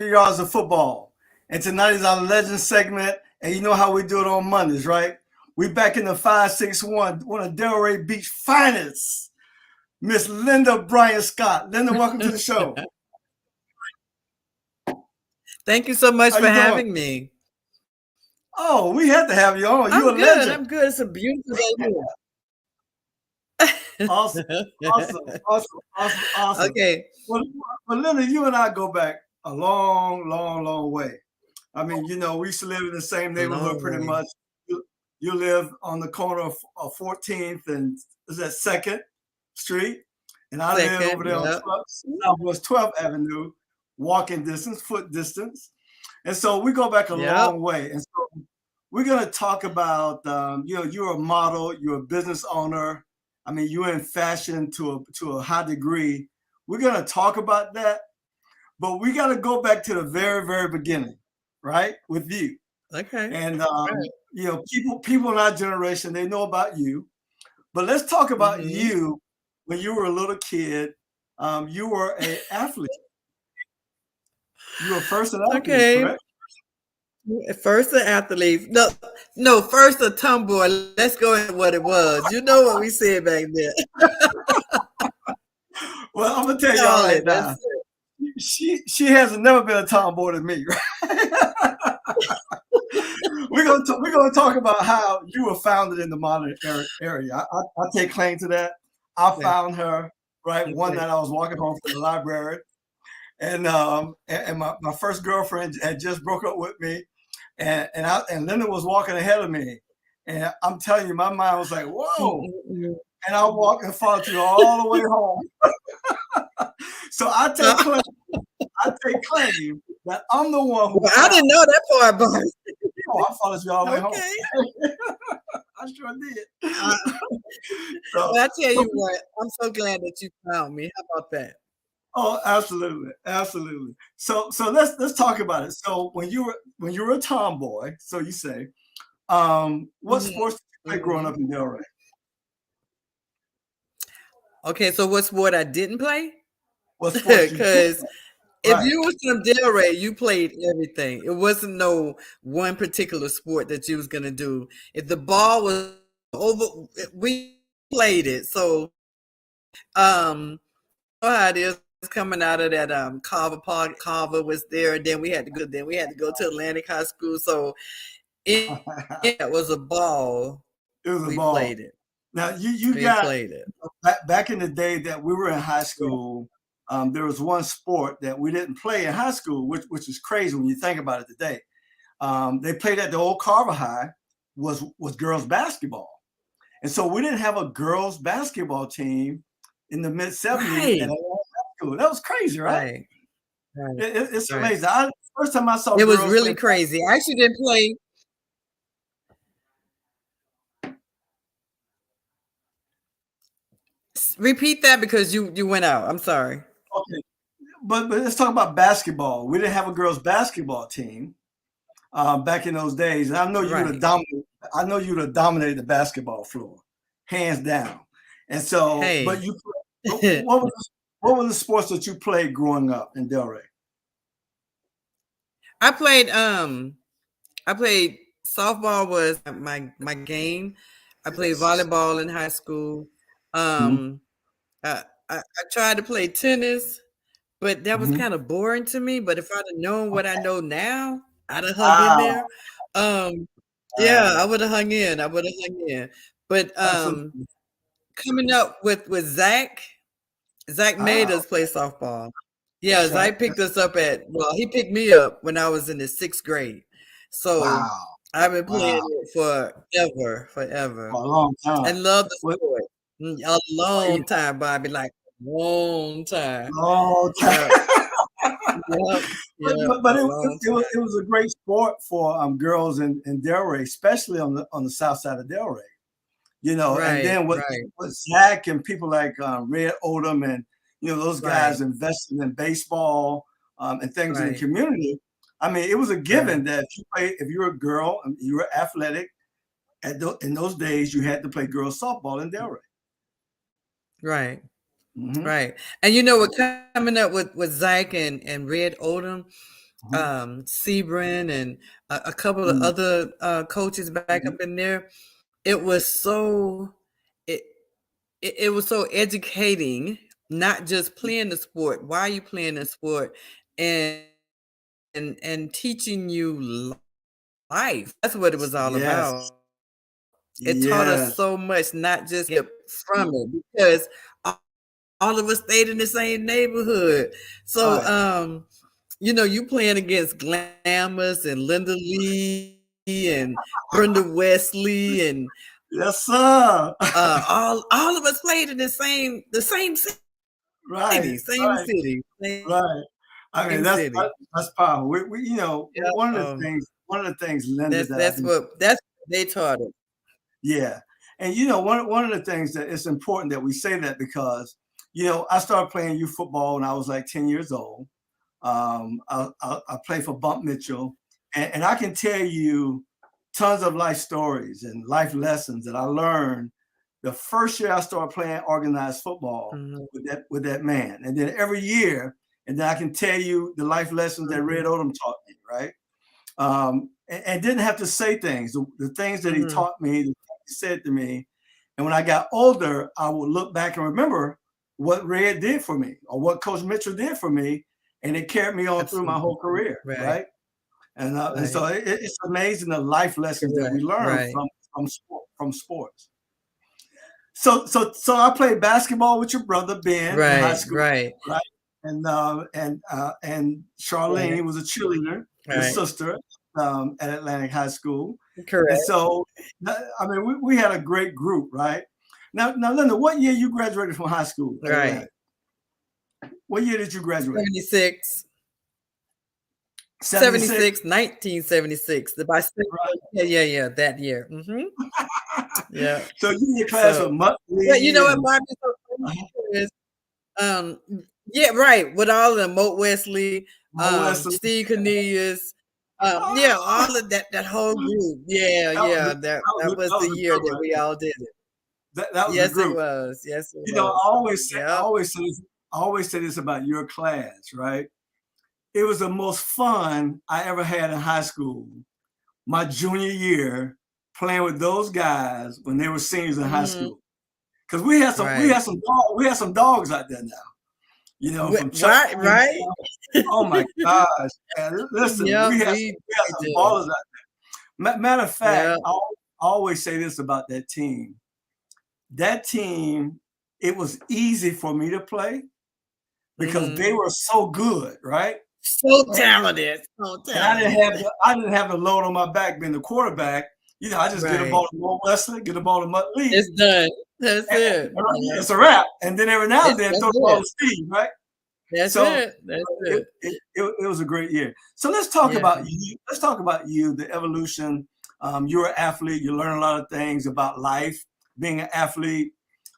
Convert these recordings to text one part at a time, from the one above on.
yards of football. And tonight is our legend segment. And you know how we do it on Mondays, right? We back in the 561, one of Delray Beach finest, Miss Linda Bryant Scott. Linda, welcome to the show. Thank you so much How for you doing? having me. Oh, we had to have you on. You a I'm good. legend. I'm good. It's a beautiful day here. Awesome. Okay. Well, Linda, you and I go back a long way. I mean, we used to live in the same neighborhood Long pretty way. much. You live on the corner of 14th and is that 2nd Street, and I live over Second, there on yep. Southwest 12th Avenue, walking distance, foot distance, and so we go back a Yep. long way. And so we're gonna talk about, you're a model, you're a business owner. I mean, you're in fashion to a high degree. We're gonna talk about that, but we got to go back to the very beginning, right? With you. Okay. And Right. people in our generation, they know about you. But let's talk about Mm-hmm. you when you were a little kid. You were an athlete. You were first an athlete, Okay. correct? First an athlete. No, first a tomboy. Let's go into what it was. You know what we said back then. Well, I'm gonna tell y'all right now. She has never been a tomboy to me. Right? We're gonna talk about how you were founded in the modern area. I take claim to that. I found her right one night. I was walking home from the library, and my first girlfriend had just broke up with me, and Linda was walking ahead of me, and I'm telling you, my mind was like, whoa. And I walked and followed you all the way home. So I take claim that I'm the one who. Well, I didn't know that part, Bobby. Oh, I followed you all the way home. I sure did. Well, I tell you what, I'm so glad that you found me. How about that? Oh, absolutely. So let's talk about it. So when you were a tomboy, so you say, what sports did you play growing up in Delray? Okay, so what sport I didn't play? What sports? Because if you was from Delray, you played everything. It wasn't no one particular sport that you was gonna do. If the ball was over, we played it. So, you know how it is coming out of that Carver Park. Carver was there, and then we had to go. Then we had to go to Atlantic High School. So it was a ball. It was a we ball. Played it. Now we played it back in the day that we were in high school. There was one sport that we didn't play in high school, which is crazy when you think about it today. They played at the old Carver High was girls basketball, and so we didn't have a girls basketball team in the mid '70s. Right. That was crazy, right? It's amazing. First time I saw it was really crazy. I actually didn't play. Repeat that because you went out. I'm sorry. Okay, but let's talk about basketball. We didn't have a girls basketball team back in those days, and I know you would have dominated. I know you would have dominated the basketball floor, hands down. And so, but you, what were the sports that you played growing up in Delray? I played softball was my game. I played volleyball in high school. I tried to play tennis, but that was kind of boring to me. But if I'd have known what I know now, I'd have hung in there. Yeah, I would have hung in. But coming up with Zach made us play softball. Yeah, Zach picked us up he picked me up when I was in the 6th grade. So I've been playing it forever. For a long time. And love the sport. A long time, Bobby, like long time. Long time. Yeah. But it was a great sport for girls in Delray, especially on the south side of Delray. And then with Zach and people like Red Odom and those guys invested in baseball and things in the community. I mean, it was a given that if you were a girl and you were athletic, in those days you had to play girls softball in Delray. Right. Right. And what coming up with Zach and Red Odom, Sebring and a couple of Mm-hmm. other coaches back up in there. It was so it was so educating, not just playing the sport, why are you playing the sport, and and teaching you life. That's what it was all Yes. about. It taught us Yes. so much, not just get from it, because all of us stayed in the same neighborhood. So, Right. you playing against Glamis and Linda Lee and Brenda Wesley and Yes, sir. all of us played in the same Right. city, same Right. city, Right. I mean, same city. that's powerful. We Yeah, one of the things, Linda, that's that I that's think, what that's what they taught us. yeah, and one of the things that it's important that we say that because I started playing youth football when I was like 10 years old. I played for Bump Mitchell, and I can tell you tons of life stories and life lessons that I learned the first year I started playing organized football Mhm, with that man, and then every year, and then I can tell you the life lessons that Red mhm, Odom taught me, right? And didn't have to say things. The things that he mhm. taught me, the things he said to me, and when I got older, I would look back and remember what Red did for me or what Coach Mitchell did for me, and it carried me on through my Absolutely. whole career, Right, right? And right. so it's amazing the life lessons that we Correct. learn Right, from sports. So I played basketball with your brother Ben in high right, school, right, right? And right, Charlene was a cheerleader, your right. sister, at Atlantic High School, and Correct. so I mean we had a great group, right? Now, Linda, what year you graduated from high school at Right. Atlantic? What year did you graduate? 76, 76, 76, 1976. The by right? yeah, that year. Yeah. So you were in class So, with but you Muttley know what, and Bobby, so funny uh, is, um, yeah, right, with all of them, Moat Wesley, Mo Wesley. Steve Cornelius, yeah, all of that whole group. Yeah, That was yeah, a, that was that the was a year group that right we there. all did it. That was a Yes, it group. was. Yes, it I was. Yep. always say this about your class, right? It was the most fun I ever had in high school. My junior year, playing with those guys when they were seniors in high Mhm. school. Because we had Right. some dogs out there now. From Chuck Right, King right? down. Oh my gosh! And listen, Yep, we had we some did. ballers out there. Matter of fact, Yeah. I always say this about that team. That team, it was easy for me to play because Mhm. they were so good, right? So And, talented, so and I didn't talented. have the load on my back being the quarterback. I just get a Right. ball to Mo Wesley, get a ball to Mutt Lee, It's done. That's and it. it's a wrap. And then every now and then That's throw the ball it. to Steve, right? That's So it. That's it, it. it, it, it was a great year. So let's talk Yeah. about you. Let's talk about you, the evolution. You're an athlete. You learn a lot of things about life, being an athlete.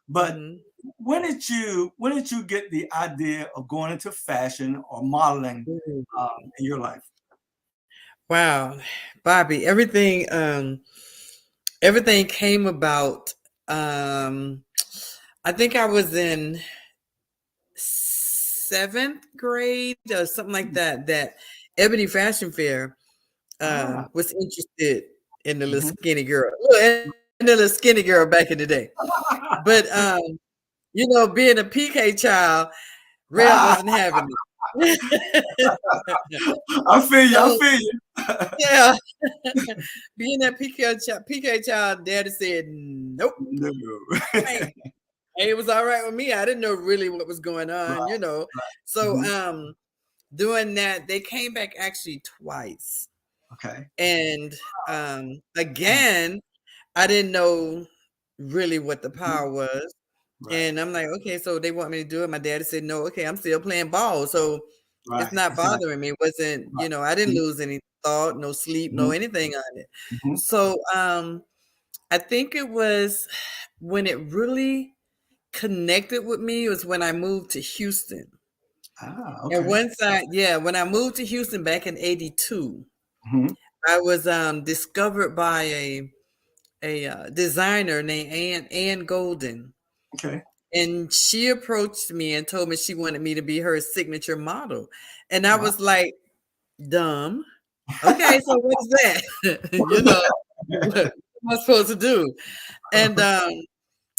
But Mhm. when did you get the idea of going into fashion or modeling Mhm. in your life? Wow. Bobby, everything came about, um, I think I was in 7th grade or something like that Ebony Fashion Fair, Ah, was interested in the little mhm. skinny girl. And the little skinny girl back in the day. But, being a PK child, Rev wasn't having it. I feel you. I So, feel you. yeah, being that PK child, daddy said, "Nope, No. ain't." And it was all right with me. I didn't know really what was going Right, on. right. So, Mhm. doing that, they came back actually twice. Okay. And, again, I didn't know really what the Mhm. power was. Right, And I'm like, okay, so they want me to do it. My daddy said, no, okay, I'm still playing ball. So it's right. not Exactly. bothering me. It wasn't, Right. I didn't Mhm, lose any thought, no sleep, no mhm, anything on it. mhm. So I think it was when it really connected with me was when I moved to Houston. Ah, And okay. once when I moved to Houston back in 82, Mhm. I was discovered by a designer named Ann Golden. Okay. And she approached me and told me she wanted me to be her signature model. And I Wow. was like, dumb. Okay, so what's that? You know, what am I supposed to do? And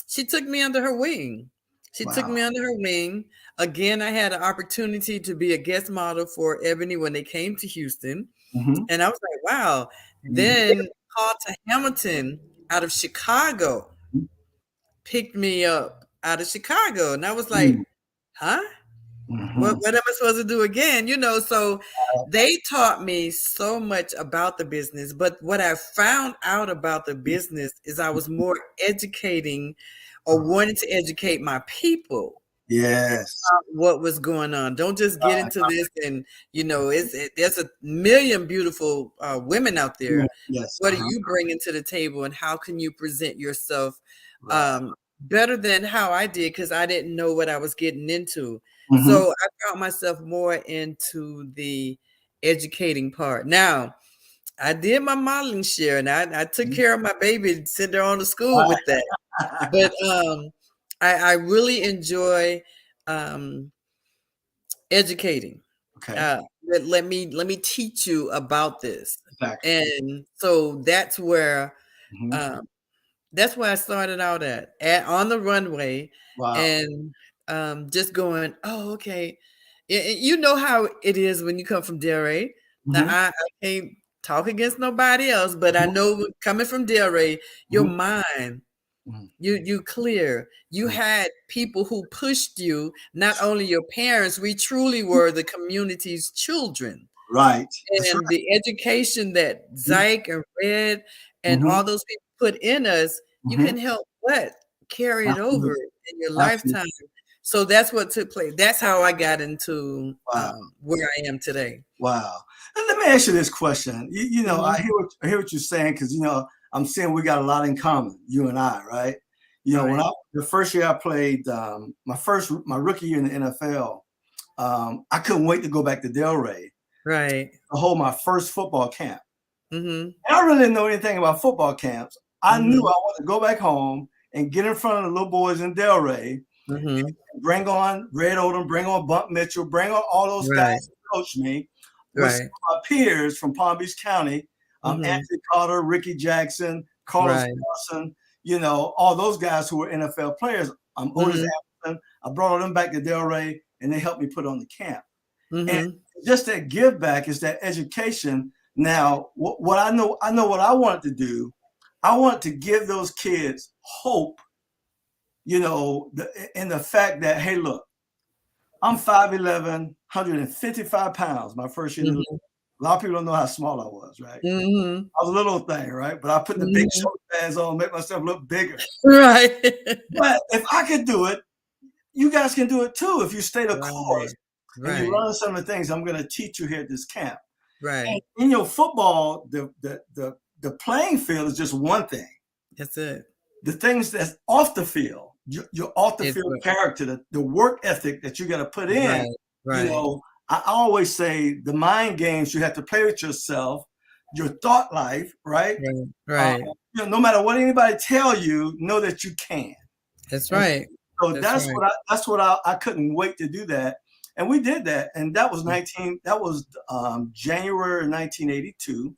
she took me under her wing. She took Wow. me under her wing. Again, I had an opportunity to be a guest model for Ebony when they came to Houston. Mm-hmm. And I was like, wow. Mm-hmm. Then Carter Hamilton out of Chicago picked me up out of Chicago. And I was like, huh? Mm-hmm. What am I supposed to do again? You know, so they taught me so much about the business. But what I found out about the business is I was more educating or wanting to educate my people Yes. what was going on. Don't just get into this and, you know, there's a million beautiful women out there. Yes. What are you bringing to the table and how can you present yourself Right. better than how I did because I didn't know what I was getting into. Mm-hmm. So I found myself more into the educating part. Now, I did my modeling share and I took care of my baby and sent her on to school with that. But I really enjoy educating. Okay. Let me teach you about this. Exactly. And so Mm-hmm. that's where I started out at on the runway Wow. and just going, oh, okay. You know how it is when you come from Delray. Now Mm-hmm. I can't talk against nobody else, but I know coming from Delray, your Mm-hmm. mind, Mm-hmm. you clear. You had people who pushed you, not only your parents, we truly were the community's children. Right. That's And the education that right. Zyke and Red and Mm-hmm. all those people put in us, you Mm-hmm. can help but carry it over Absolutely. in your Absolutely. lifetime. So that's what took place. That's how I got into Wow. where I am today. Wow. And let me ask you this question. You know, Mhm. I hear what you're saying because you know I'm saying we got a lot in common, you and I, right? You know, Right. the first year I played my rookie year in the NFL, I couldn't wait to go back to Delray Right. to hold my first football camp. Mm-hmm. And I really didn't know anything about football camps. I knew Mm-hmm. I wanted to go back home and get in front of the little boys in Delray, Mm-hmm. bring on Red Odom, bring on Bump Mitchell, bring on all those guys Right. who coached me with Right. some of my peers from Palm Beach County, Mm-hmm. Anthony Carter, Ricky Jackson, Carlos Right. Carson, you know, all those guys who were NFL players. Otis Mm-hmm. Anderson. I brought all them back to Delray, and they helped me put on the camp. And Mm-hmm. just that give back is that education. Now, what I know what I wanted to do. I wanted to give those kids hope, you know, in the fact that, hey, look, I'm 5'11", 155 pounds my first year in the league. A lot of people don't know how small I was, right? Mm-hmm. I was a little thing, right? But I put the big Mm-hmm. shoulder pads on, make myself look bigger. Right. But if I could do it, you guys can do it too if you stay the course and you Right. learn some of the things I'm going to teach you here at this camp. Right. And in your football, the playing field is just one thing. That's it. The things that's off the field, your off the field character, the work ethic that you got to put in. Right. Right. You know, I always say the mind games you have to play with yourself, your thought life, right? Right. You know, no matter what anybody tell you, know that you can. That's right. So that's what I couldn't wait to do that. And we did that. And that was January 1982,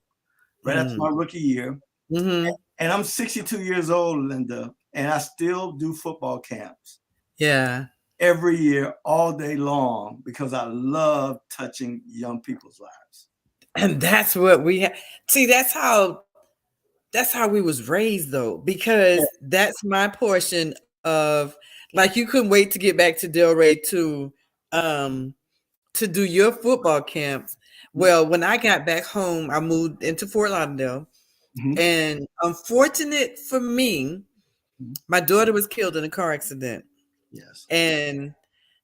right after my rookie year. Mm-hmm. And I'm 62 years old, Linda, and I still do football camps. Yeah. Every year, all day long, because I love touching young people's lives. And that's what we have. See, that's how we was raised though, because that's my portion of, like, you couldn't wait to get back to Delray to do your football camps. Well, when I got back home, I moved into Fort Lauderdale. Mm-hmm. And unfortunate for me, my daughter was killed in a car accident. Yes. And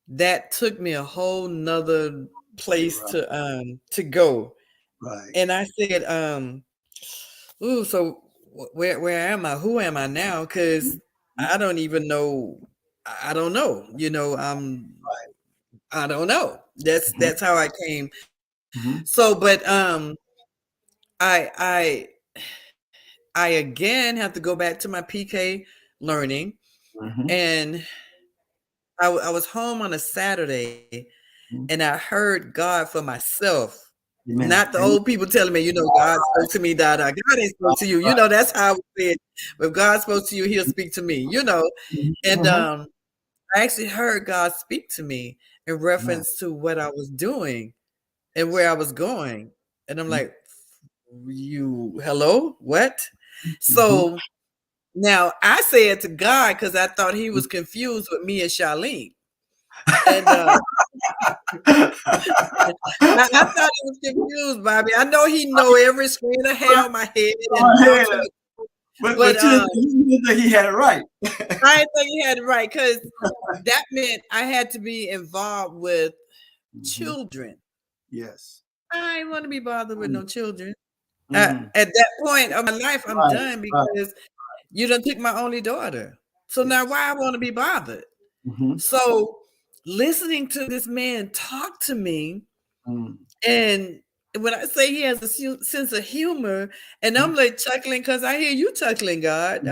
that took me a whole nother place to go. Right. And I said, so where am I? Who am I now? Because I don't even know. I don't know. You know, I don't know. That's how I came. Mm-hmm. So, but I again have to go back to my PK learning, and I was home on a Saturday, and I heard God for myself. Amen. Not the old people telling me, you know, God spoke to me, God ain't spoke to you. You know, that's how I said, if God spoke to you, he'll speak to me, you know. And I actually heard God speak to me in reference to what I was doing and where I was going. And I'm like, hello, what? So now I said to God, because I thought he was confused with me and Charlene. And I thought he was confused, Bobby. I know he know every strand of hair on my head. But you didn't think he had it right. I didn't think he had it right, because that meant I had to be involved with children. Yes. I ain't want to be bothered with no children. At that point of my life, I'm done, because you done took my only daughter. So now why I want to be bothered? So listening to this man talk to me, and when I say he has a sense of humor, and I'm like chuckling because I hear you chuckling, God.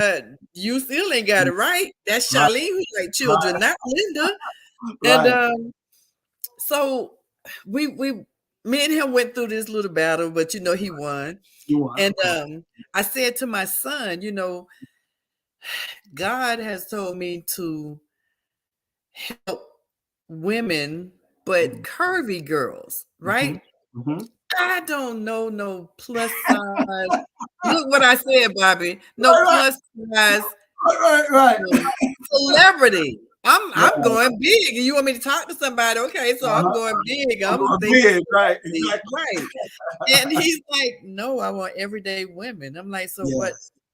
You still ain't got it right. That's Charlene who like children, not Linda. And so we me and him went through this little battle, but you know he won. And I said to my son, you know, God has told me to help women, but curvy girls, right? I don't know no plus size. Look what I said, Bobby. No plus size. Celebrity. I'm going big. You want me to talk to somebody? Okay, so I'm going big. I'm thinking big, right? Right. And he's like, no, I want everyday women. I'm like, so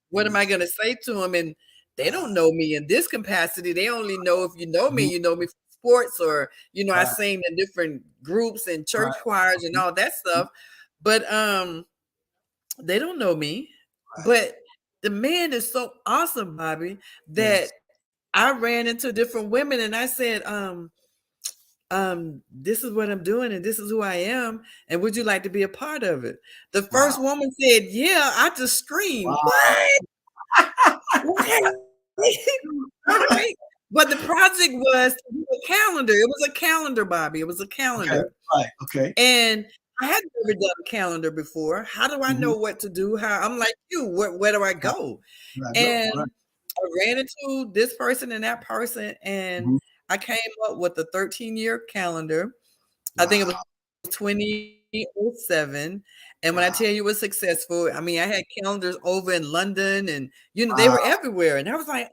what am I gonna say to them? And they don't know me in this capacity. They only know if you know me from sports, or you know, I sing in different groups and church choirs and all that stuff. But they don't know me. But the man is so awesome, Bobby, that I ran into different women and I said, this is what I'm doing and this is who I am. And would you like to be a part of it? The first woman said, yeah. I just screamed. What? But the project was a calendar. It was a calendar, Bobby. It was a calendar. Okay. And I had never done a calendar before. How do I know what to do? I'm like you. Where do I go? And I ran into this person and that person, and I came up with a 13-year calendar. I think it was 2007. And when I tell you it was successful, I mean, I had calendars over in London, and you know, they were everywhere. And I was like,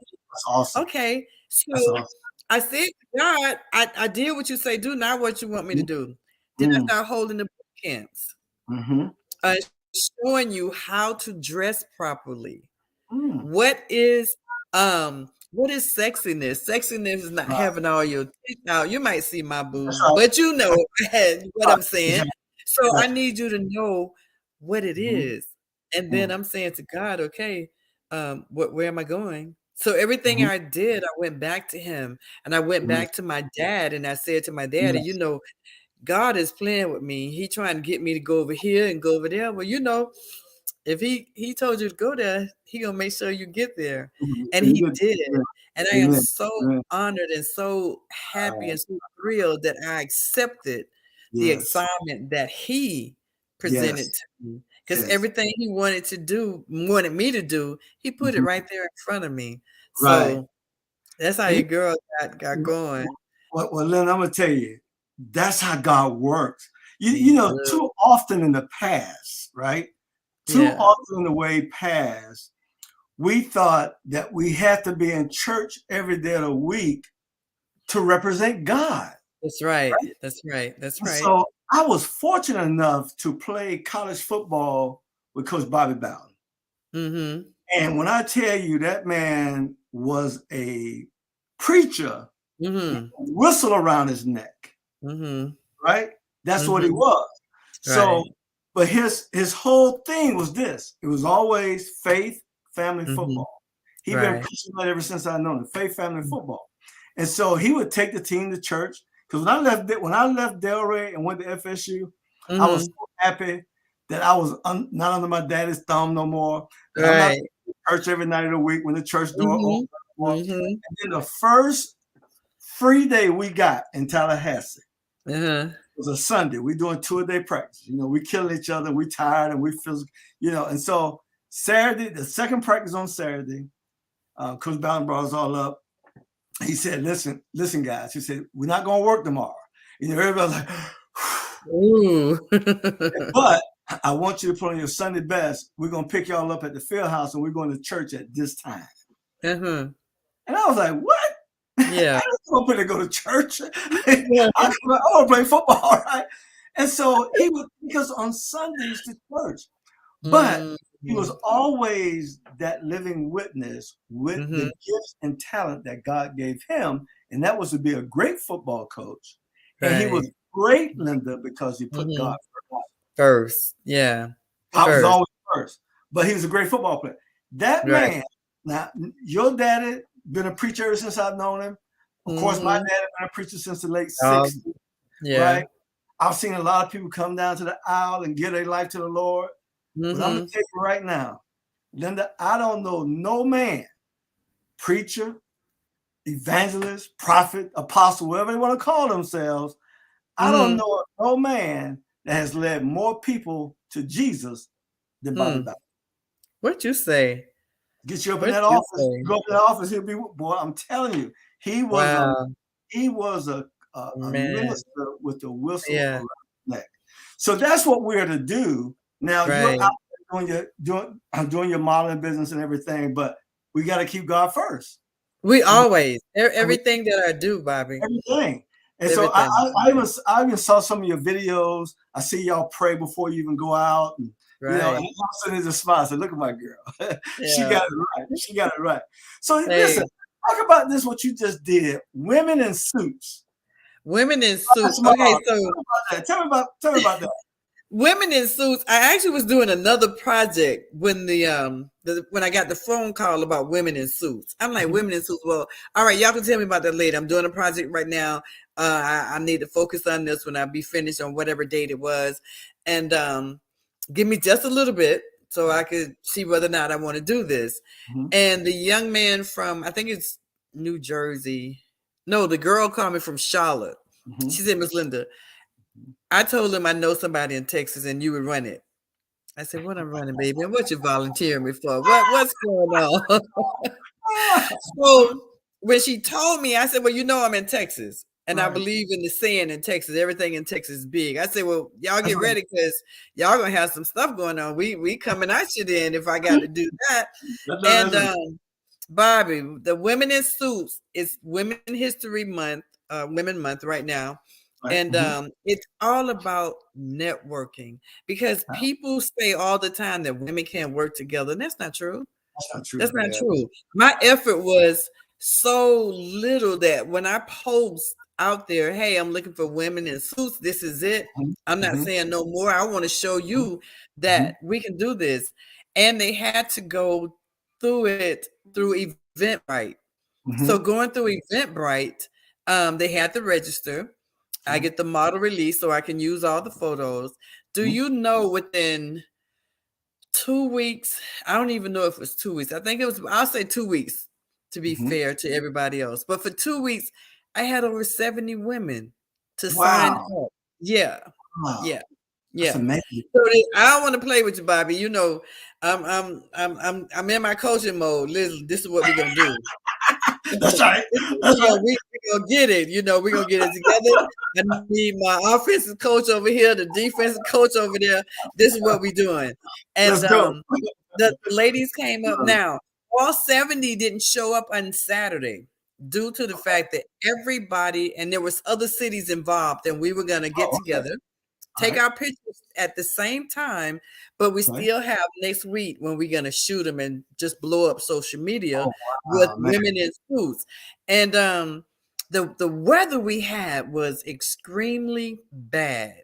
okay. So I said, God, I did what you say, do not what you want me to do. Then I started holding the boot camps, showing you how to dress properly. What is sexiness? Sexiness is not having all your teeth out. You might see my boobs, but you know what I'm saying. So I need you to know what it is. And then I'm saying to God, okay, where am I going? So everything I did, I went back to him, and I went back to my dad, and I said to my daddy, you know, God is playing with me. He trying to get me to go over here and go over there. Well, you know, if he told you to go there, he gonna make sure you get there. And he did. And I am so honored and so happy and so thrilled that I accepted the assignment that he presented to me. Because everything he wanted me to do, he put it right there in front of me. So that's how your girl got going. Well, Lynn, I'm gonna tell you, that's how God works. You know, too often in the past, right? Too often in the way past, we thought that we had to be in church every day of the week to represent God. That's right. That's right. That's right. So I was fortunate enough to play college football with Coach Bobby Butler. And when I tell you that man was a preacher, whistle around his neck, right? That's what he was. So, but his whole thing was this. It was always faith, family, football. He's been preaching that ever since I know him, faith, family, football. And so he would take the team to church. Because when I left Delray and went to FSU, I was so happy that I was not under my daddy's thumb no more. I'm not in church every night of the week when the church door opened. And then the first free day we got in Tallahassee, was a Sunday. We're doing 2-a-day practice. We killing each other. We tired and we feel, and so Saturday, the second practice on Saturday, Coach Bowden brought us all up. He said, listen, guys. He said, we're not going to work tomorrow. Everybody's like, ooh. But I want you to put on your Sunday best. We're going to pick y'all up at the field house and we're going to church at this time. And I was like, what? Yeah. I don't want to go to church. I want to play football, right? And so he would take us on Sundays to church. But he was always that living witness with the gifts and talent that God gave him. And that was to be a great football coach. Right. And he was great, Linda, because he put God first. Yeah. God was always first. But he was a great football player. That man, now, your daddy been a preacher ever since I've known him. Of course, my dad had been a preacher since the late 60s. Yeah. Right? I've seen a lot of people come down to the aisle and give their life to the Lord. But I'm going to tell you right now, Linda, I don't know no man, preacher, evangelist, prophet, apostle, whatever they want to call themselves. I don't know no man that has led more people to Jesus than Bobby Butler. What you say? Get you up in that office. Go up in that office. He'll be, boy, I'm telling you, he was a minister with the whistle around his neck. So that's what we're to do. Now you're out there doing your modeling business and everything, but we got to keep God first. We always everything that I do, Bobby. Everything. And so I even saw some of your videos. I see y'all pray before you even go out, and and all of a sudden there's a smile. I said, "Look at my girl. She got it right. She got it right." So listen, talk about this. What you just did, women in suits. Women in suits. Okay, so tell me about that. Women in suits. I actually was doing another project when when I got the phone call about women in suits. I'm like, women in suits. Well, all right, y'all can tell me about that later. I'm doing a project right now. I need to focus on this when I be finished on whatever date it was, and give me just a little bit so I could see whether or not I want to do this. And the young man from, I think it's New Jersey. No, the girl called me from Charlotte. She said, Miss Linda, I told him I know somebody in Texas and you would run it. I said, what I'm running, baby? And what you volunteering me for? What's going on? So when she told me, I said, well, I'm in Texas. And I believe in the saying in Texas, everything in Texas is big. I said, well, y'all get ready because y'all going to have some stuff going on. We coming at you then if I got to do that. And Bobby, the Women in Suits is Women History Month, Women Month right now. And it's all about networking because people say all the time that women can't work together. And that's not true. That's not true. My effort was so little that when I post out there, hey, I'm looking for women in suits, this is it. I'm not saying no more. I want to show you that we can do this. And they had to go through it through Eventbrite. So going through Eventbrite, they had to register. I get the model release so I can use all the photos. Do you know within 2 weeks, I don't even know if it was 2 weeks. I think it was, I'll say 2 weeks to be fair to everybody else. But for 2 weeks, I had over 70 women to sign up. Yeah. Wow. Yeah. Yeah. That's amazing. So I don't want to play with you, Bobby. I'm in my coaching mode. Listen, this is what we're gonna do. That's right. That's right. We're gonna get it. We're gonna get it together. I need my offensive coach over here, the defensive coach over there. This is what we're doing. And the ladies came up now. All 70 didn't show up on Saturday due to the fact that everybody, and there was other cities involved, and we were gonna get together. Take our pictures at the same time, but we still have next week when we're going to shoot them and just blow up social media with women in suits. And the weather we had was extremely bad.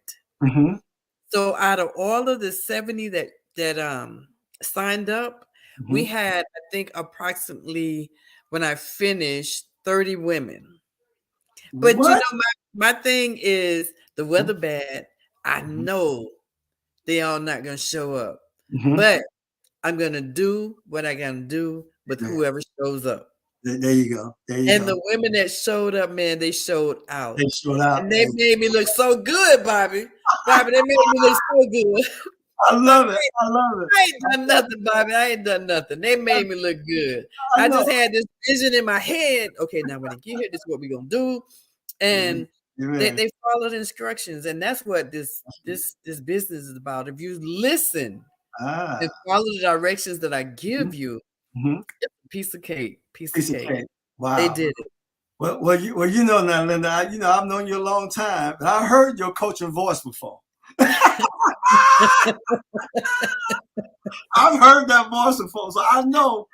So out of all of the 70 that signed up, we had, I think, approximately, when I finished, 30 women. But my thing is the weather bad. I know they all not going to show up, but I'm going to do what I got to do with whoever shows up. There you go. There you And go. the women that showed up, man, they showed out. They showed out. And they made me look so good, Bobby. Bobby, they made me look so good. I love it. I love it. I ain't done nothing, Bobby. I ain't done nothing. They made me look good. I just had this vision in my head. Okay, now when they get here, this is what we're gonna do. And they followed instructions. And that's what this business is about. If you listen and follow the directions that I give you, it's a piece of cake. Piece of cake. Wow. They did it. Well, you know now, Linda, I've known you a long time, and I heard your coaching voice before. I've heard that voice before, so I know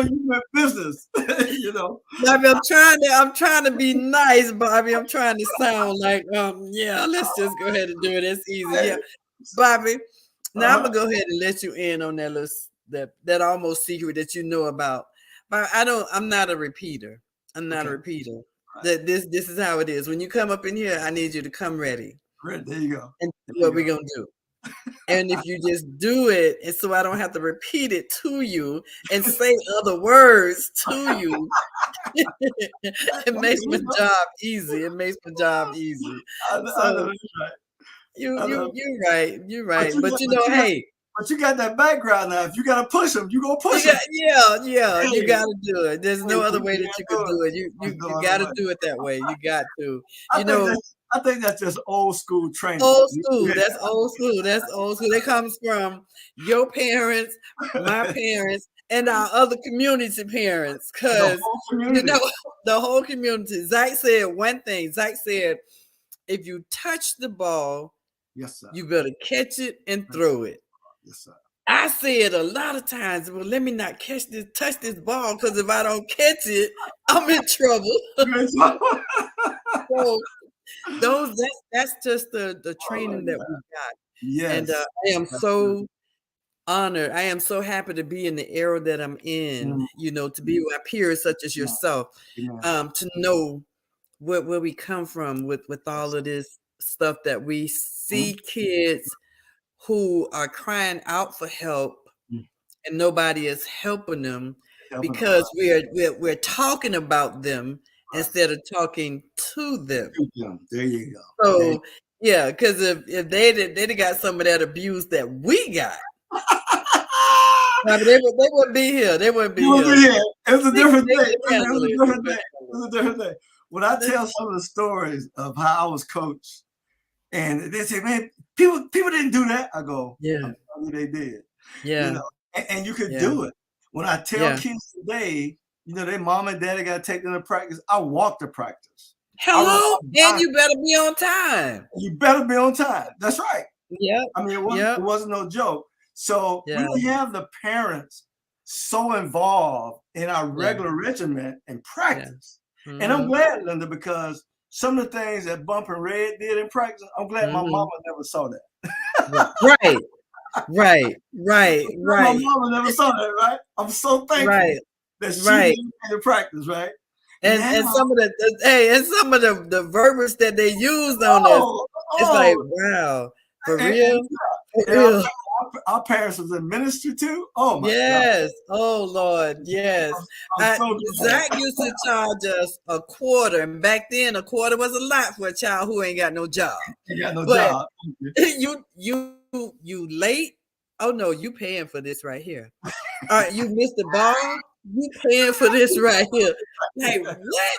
you meant business. You know, Bobby, I'm trying to be nice, Bobby. I'm trying to sound like, yeah, let's just go ahead and do it. It's easy, yeah, Bobby. Now I'm gonna go ahead and let you in on that list, that almost secret that you know about. But I'm not a repeater. I'm not a repeater. That this is how it is. When you come up in here, I need you to come ready. There you go. And what we're gonna do. And if you just do it, and so I don't have to repeat it to you and say other words to you, it makes my job easy. It makes my job easy. So you're right. You're right. But you know, hey. But you got that background now. If you gotta push them, you gonna push them. Yeah. You gotta do it. There's no other way that you could do it. You gotta do it that way. You got to. I think that's just old school training. Old school. That's old school. That's old school. That comes from your parents, my parents, and our other community parents. Because the whole community. Zach said one thing. Zach said, if you touch the ball, yes, sir, you better catch it and throw it. Yes, sir. I said a lot of times, well, let me not touch this ball, because if I don't catch it, I'm in trouble. So that's just the training that we got. Yes. And I am so honored. I am so happy to be in the era that I'm in, to be with peers such as yourself, to know where we come from with all of this stuff that we see kids who are crying out for help and nobody is helping them because we're talking about them instead of talking to them. There you go. So yeah, because if they'd got some of that abuse that we got, they wouldn't be here. They wouldn't be here. It was a different thing. It was a different thing. When I tell some of the stories of how I was coached, and they say, "Man, people didn't do that." I go, "Yeah, I'm telling you, they did." Yeah, and you could do it. When I tell kids today, their mom and daddy got to take them to practice. I walk to practice. Hello, and you better be on time. You better be on time. That's right. Yeah. I mean, it wasn't no joke. So we have the parents so involved in our regular regimen and practice. And I'm glad, Linda, because some of the things that Bump and Red did in practice, I'm glad my mama never saw that. Right. My mama never saw that, right? I'm so thankful that she did in practice, right? And some of the verbiage that they used on us, it's like, wow, for real? Our parents was in ministry too. Oh my God. Oh Lord, yes. Zach used to charge us a quarter, and back then a quarter was a lot for a child who ain't got no job. Job. You late? Oh no, you paying for this right here. All right, you missed the ball. You paying for this right here. Like, what?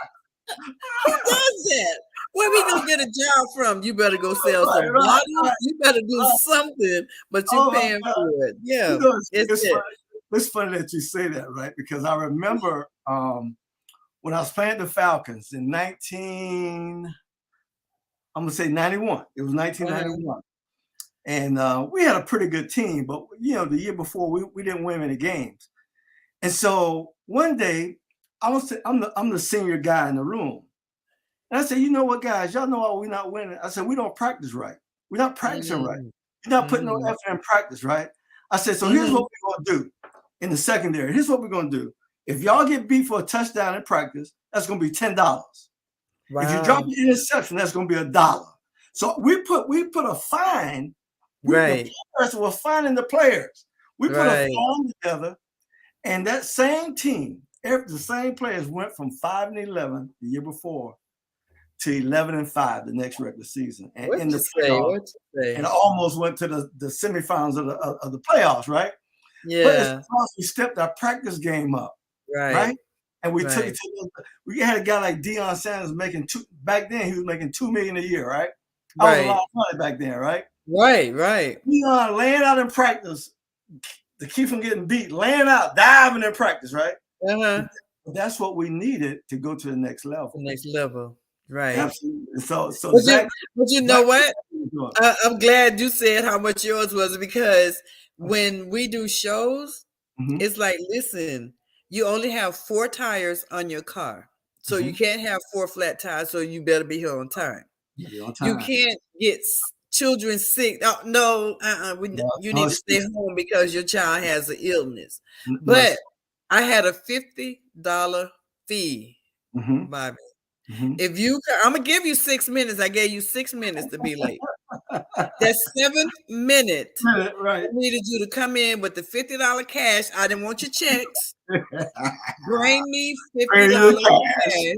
Who does that? Where we gonna get a job from? You better go sell some bottles. You better do something, but you paying for it. Yeah, it's funny that you say that, right? Because I remember when I was playing the Falcons in 91. It was 1991. And we had a pretty good team, but the year before we didn't win any games. And so one day I'm the senior guy in the room. And I said, you know what, guys, y'all know why we're not winning? I said, we don't practice right. We're not practicing right. You're not putting no effort in practice, right? I said, so here's what we're going to do in the secondary. Here's what we're going to do. If y'all get beat for a touchdown in practice, that's going to be $10. Wow. If you drop an interception, that's going to be $1. So we put a fine. The players were fining the players. We put a fine together, and that same team the same players went from 5-11 the year before to 11-5 the next regular season, and in the playoffs, and almost went to the semifinals of the playoffs, right? Yeah. But it's because we stepped our practice game up, right? And we took it to. We had a guy like Deion Sanders making back then. He was making $2 million a year, right? I was a lot of money back then, right? Right. Deion laying out in practice to keep from getting beat, laying out, diving in practice, right? That's what we needed to go to the next level. Right. Absolutely. So but you know what? I'm glad you said how much yours was, because when we do shows, it's like, listen, you only have 4 tires on your car. So you can't have 4 flat tires, so you better be here on time. You can't get children sick. Oh, no, you need to stay home because your child has an illness. But I had a $50 fee, Bobby. If I'm gonna give you 6 minutes. I gave you 6 minutes to be late. That 7th minute, right. I needed you to come in with the $50 cash. I didn't want your checks. Bring me $50 cash.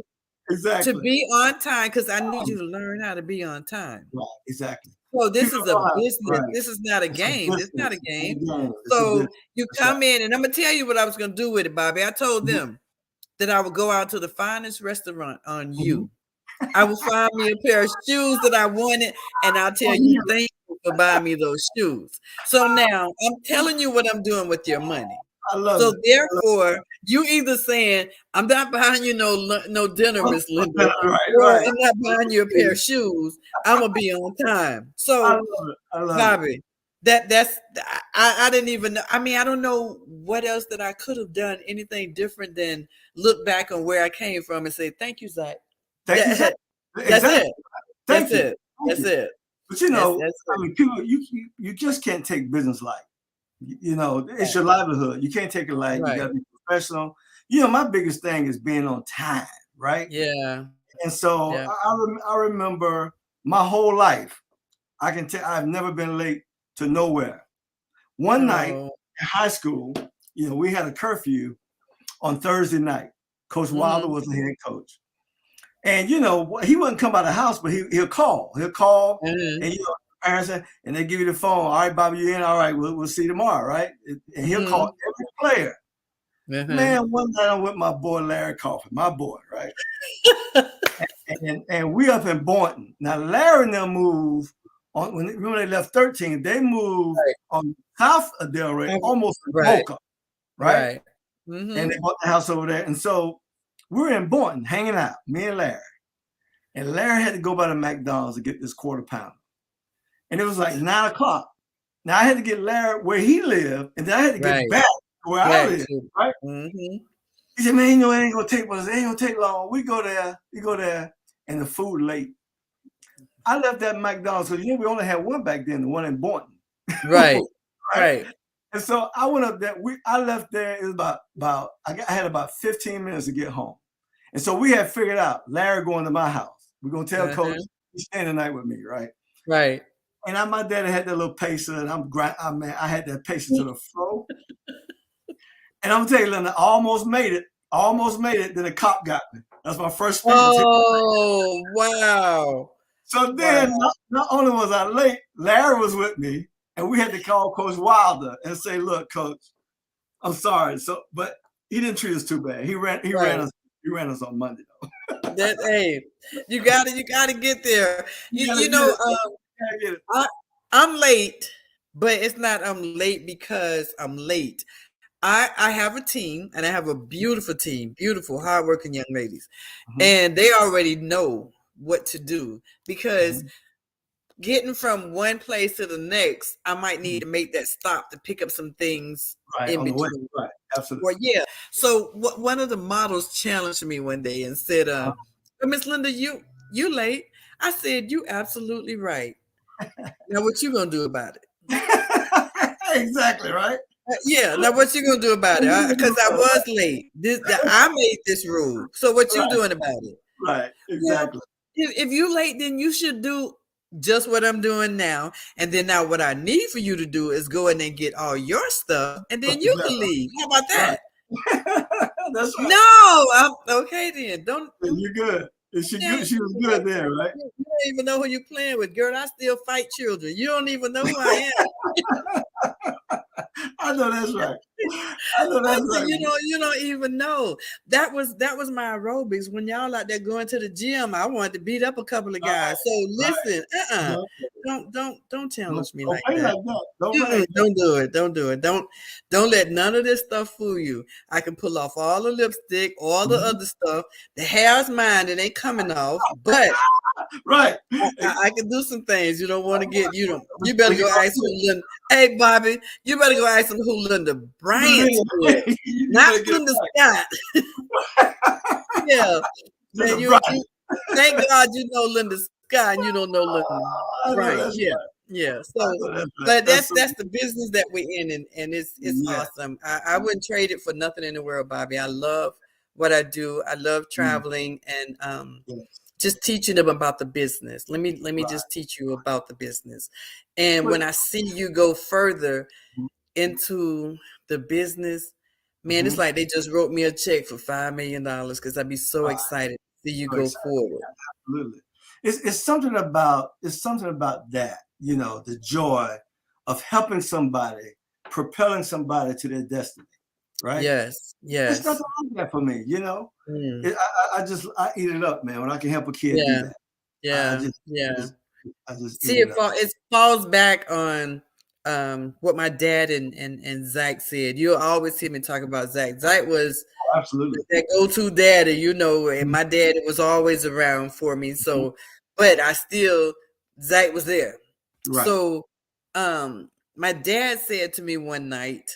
Exactly. To be on time, because I need you to learn how to be on time. Right, exactly. So this is a business. Right. This is not a game. This is not a game. So you come in, and I'm gonna tell you what I was gonna do with it, Bobby. I told them that I would go out to the finest restaurant on you. I would find me a pair of shoes that I wanted, and I'll tell you thank you for buying me those shoes. So now I'm telling you what I'm doing with your money. I love so it. Therefore, you either saying, I'm not buying you no dinner, Miss Linda, right. I'm not buying you a pair of shoes. I'm gonna be on time. So I love Bobby, I didn't even know. I mean, I don't know what else that I could have done, anything different than look back on where I came from and say, thank you, Zach. Thank you, Zach. That's it. That's it. That's it. But you know, I mean, people, you just can't take business light. You know, it's your livelihood. You can't take it light. You got to be professional. You know, my biggest thing is being on time, right? Yeah. And so I remember my whole life, I can tell I've never been late to nowhere. One night in high school, you know, we had a curfew on Thursday night. Coach Wilder was the head coach. And, you know, he wouldn't come by the house, but he'll call. He'll call and, you know, parents, and they give you the phone. All right, Bobby, you in? All right, we'll see you tomorrow, right? And he'll call every player. Man, one night I'm with my boy Larry Coffin, my boy, right? and we up in Boynton. Now Larry and them moved on when they left 13. They moved on south of Delray, almost to Boca, right? And they bought the house over there. And so we're in Boynton hanging out, me and Larry. And Larry had to go by the McDonald's to get this quarter pounder. And it was like 9 o'clock. Now I had to get Larry where he lived, and then I had to get back to where I live, right? He said, man, you know, it ain't gonna take much, it ain't gonna take long. We go there, and the food late. I left that McDonald's because you know we only had one back then, the one in Boynton. Right. And so I went up there. I left there. It was I had about 15 minutes to get home. And so we had figured out Larry going to my house. We're gonna tell Coach he's staying the night with me, right? Right. And my daddy had that little pacer, and I had that pacer to the floor. And I'm telling you, Linda, I almost made it. Then a cop got me. That's my first speeding ticket. Oh, wow. So then, not only was I late, Larry was with me, and we had to call Coach Wilder and say, "Look, Coach, I'm sorry." So, but he didn't treat us too bad. He ran us on Monday though. Hey, you gotta get there. You know, I'm late, but it's not I'm late because I'm late. I have a team, and I have a beautiful team, beautiful, hardworking young ladies. And they already know what to do, because getting from one place to the next, I might need to make that stop to pick up some things in between. Right, absolutely. Well, so one of the models challenged me one day and said, Miss Linda, you late. I said, you absolutely right. Now what you gonna do about it? Exactly, right? Now what you gonna do about it? Because I was late. I made this rule. So what you doing about it? Right, exactly. If you late, then you should do just what I'm doing now. And then now what I need for you to do is go in and get all your stuff, and then you can leave. How about that? That's right. No, okay then. Don't You're good. Is she yeah, good? She was good there, right? you don't even know who you're playing with, girl. I still fight children. You don't even know who I am. I know that's right. I know I that's said, right. you don't even know. That was my aerobics. When y'all out there going to the gym, I wanted to beat up a couple of guys. So listen, don't challenge me like that. Don't do it. Don't do it. Don't let none of this stuff fool you. I can pull off all the lipstick, all the other stuff. The hair's mine, it ain't coming off, but right. I can do some things you don't want to get. You better go ask who Linda. Hey, Bobby, you better go ask them who Linda Bryant is. Not Linda Scott. Yeah. Man, you thank God you know Linda Scott and you don't know Linda Bryant. Yeah. Yeah. So but that's the business that we're in, and it's awesome. I wouldn't trade it for nothing in the world, Bobby. I love what I do. I love traveling and just teaching them about the business. Let me just teach you about the business. And when I see you go further into the business, man, it's like they just wrote me a check for $5 million because I'd be so excited to see you go forward. Absolutely. It's something about that, the joy of helping somebody, propelling somebody to their destiny. Right? Yes. It's nothing like that for me, I eat it up, man, when I can help a kid do that. I just see it falls back on what my dad and Zach said. You'll always hear me talk about Zach. Zach was absolutely that go-to daddy, and my dad was always around for me. So, but Zach was there. Right. So my dad said to me one night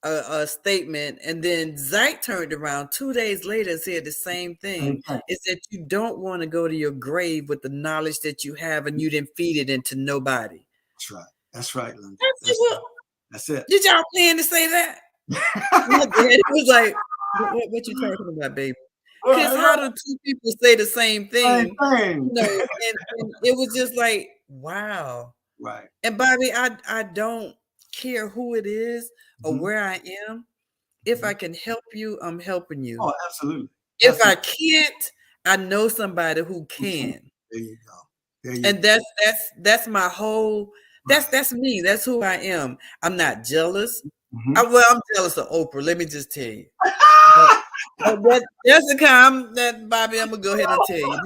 a statement, and then Zach turned around 2 days later and said the same thing. Is that you don't want to go to your grave with the knowledge that you have and you didn't feed it into nobody. That's right, Linda. That's it. Did y'all plan to say that? My dad was like, what you talking about, baby? Because how do two people say the same thing? And it was just like, wow. Right. And Bobby, I don't care who it is or where I am. If I can help you, I'm helping you. Oh, absolutely. If I can't, I know somebody who can. There you go. And that's my whole. That's me. That's who I am. I'm not jealous. I'm jealous of Oprah. Let me just tell you. That's the kind that Bobby. I'm gonna go ahead and tell you.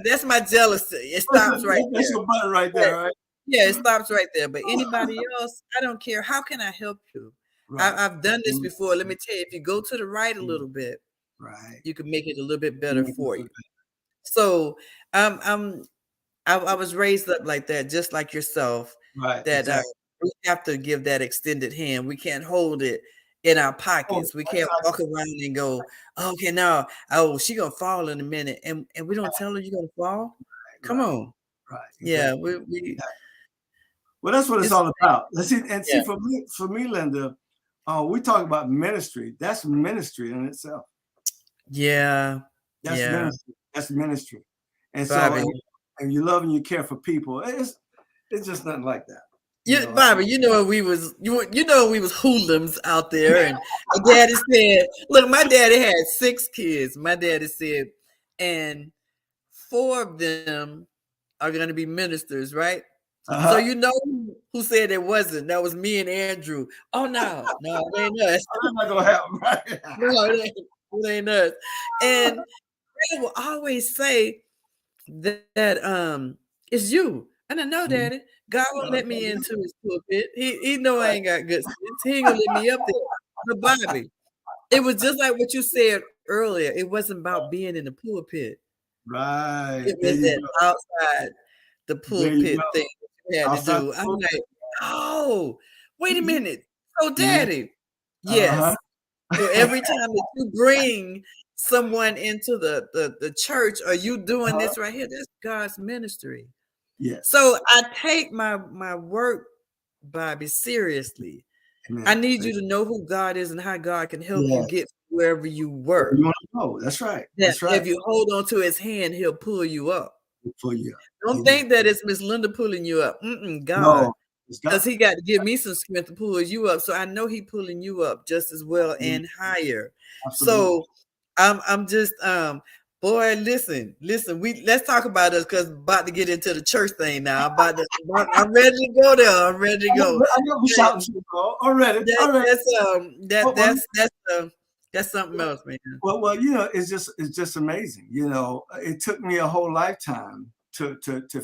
That's my jealousy. It stops right there. That's your button right there, right? Yeah, it stops right there. But anybody else, I don't care. How can I help you? Right. I've done this before. Let me tell you. If you go to the right a little bit, right, you can make it a little bit better for you. So I was raised up like that, just like yourself. Right. That we have to give that extended hand. We can't hold it in our pockets. We can't walk around and go, okay, now, she gonna fall in a minute, and we don't tell her you're gonna fall. Come on. Right. Yeah. Well, that's what it's all about. See, for me, Linda, we talk about ministry. That's ministry in itself. Yeah. That's ministry. That's ministry. And Bobby, so, and you love and you care for people. It's just nothing like that. Bobby, we was hoodlums out there, and my daddy said, look, my daddy had 6 kids. My daddy said, and 4 of them are going to be ministers, right? So who said it wasn't? That was me and Andrew. Oh no, it ain't us. I'm not gonna happen, right? No, it ain't us. And they will always say that it's you. And I know, Daddy, God won't let me into his pulpit. He know I ain't got good sense. He ain't gonna let me up there. But Bobby, it was just like what you said earlier. It wasn't about being in the pulpit. Right. It was that outside the pulpit thing you had to do. I'm like, oh, wait a minute. So, Daddy, yes. So every time that you bring someone into the church, are you doing this right here? That's God's ministry. Yes. So I take my work, Bobby, seriously. Amen. I need you to know who God is and how God can help you get wherever you work. You want to know. That's right. That's right. If you hold on to his hand, he'll pull you up. He'll pull you up. Don't think that it's Miss Linda pulling you up. God. No. because he got to give me some strength to pull you up. So I know he pulling you up just as well and higher. Absolutely. So I'm just boy, listen. Let's talk about us because about to get into the church thing now. I'm ready to go there. I'm ready to go. I know we shouting already. That's something else, man. Well, it's just amazing. It took me a whole lifetime to